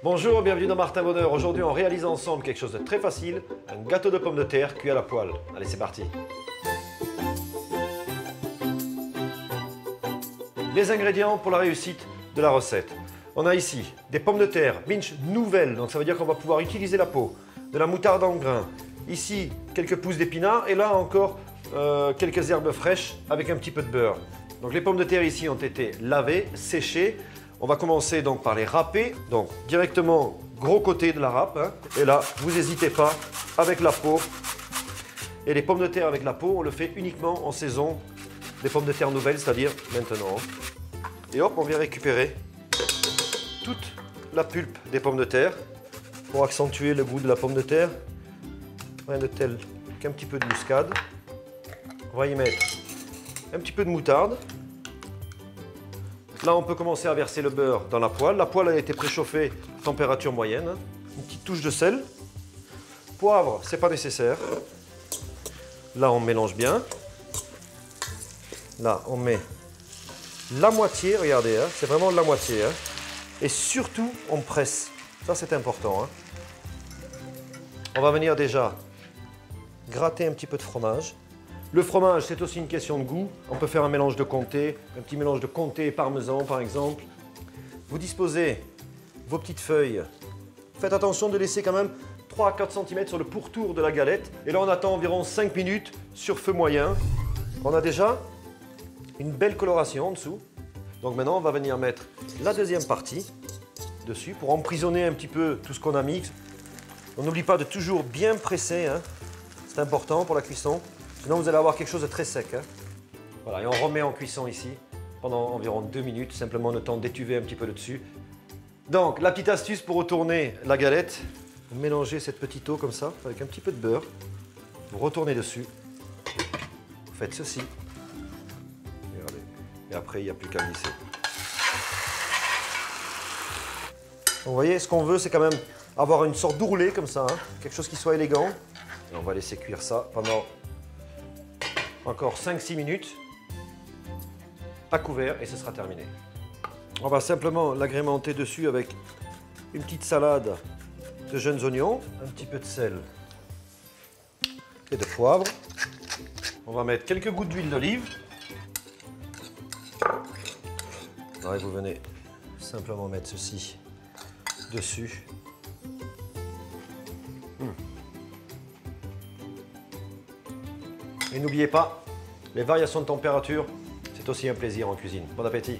Bonjour, bienvenue dans Martin Bonheur. Aujourd'hui, on réalise ensemble quelque chose de très facile, un gâteau de pommes de terre cuit à la poêle. Allez, c'est parti. Les ingrédients pour la réussite de la recette. On a ici des pommes de terre Binch nouvelles, donc ça veut dire qu'on va pouvoir utiliser la peau, de la moutarde en grains, ici quelques pousses d'épinards et là encore quelques herbes fraîches avec un petit peu de beurre. Donc les pommes de terre ici ont été lavées, séchées. On va commencer donc par les râper, donc directement gros côté de la râpe, hein. Et là, vous n'hésitez pas avec la peau. Et les pommes de terre avec la peau, on le fait uniquement en saison des pommes de terre nouvelles, c'est-à-dire maintenant. Et hop, on vient récupérer toute la pulpe des pommes de terre pour accentuer le goût de la pomme de terre. Rien de tel qu'un petit peu de muscade. On va y mettre un petit peu de moutarde. Là, on peut commencer à verser le beurre dans la poêle. La poêle a été préchauffée à température moyenne. Une petite touche de sel. Poivre, c'est pas nécessaire. Là, on mélange bien. Là, on met la moitié, regardez, hein, c'est vraiment la moitié. Hein. Et surtout, on presse. Ça, c'est important. Hein. On va venir déjà gratter un petit peu de fromage. Le fromage, c'est aussi une question de goût. On peut faire un mélange de comté, un petit mélange de comté et parmesan, par exemple. Vous disposez vos petites feuilles. Faites attention de laisser quand même 3 à 4 cm sur le pourtour de la galette. Et là, on attend environ 5 minutes sur feu moyen. On a déjà une belle coloration en dessous. Donc maintenant, on va venir mettre la deuxième partie dessus pour emprisonner un petit peu tout ce qu'on a mis. On n'oublie pas de toujours bien presser, hein. C'est important pour la cuisson. Sinon, vous allez avoir quelque chose de très sec. Hein. Voilà, et on remet en cuisson ici pendant environ 2 minutes, simplement le temps d'étuver un petit peu le dessus. Donc, la petite astuce pour retourner la galette, vous mélangez cette petite eau comme ça, avec un petit peu de beurre. Vous retournez dessus. Vous faites ceci. Regardez. Et après, il n'y a plus qu'à glisser. Donc, vous voyez, ce qu'on veut, c'est quand même avoir une sorte d'ourlet comme ça, hein, quelque chose qui soit élégant. Et on va laisser cuire ça pendant encore 5-6 minutes à couvert et ce sera terminé. On va simplement l'agrémenter dessus avec une petite salade de jeunes oignons, un petit peu de sel et de poivre. On va mettre quelques gouttes d'huile d'olive. Et vous venez simplement mettre ceci dessus. Et n'oubliez pas, les variations de température, c'est aussi un plaisir en cuisine. Bon appétit!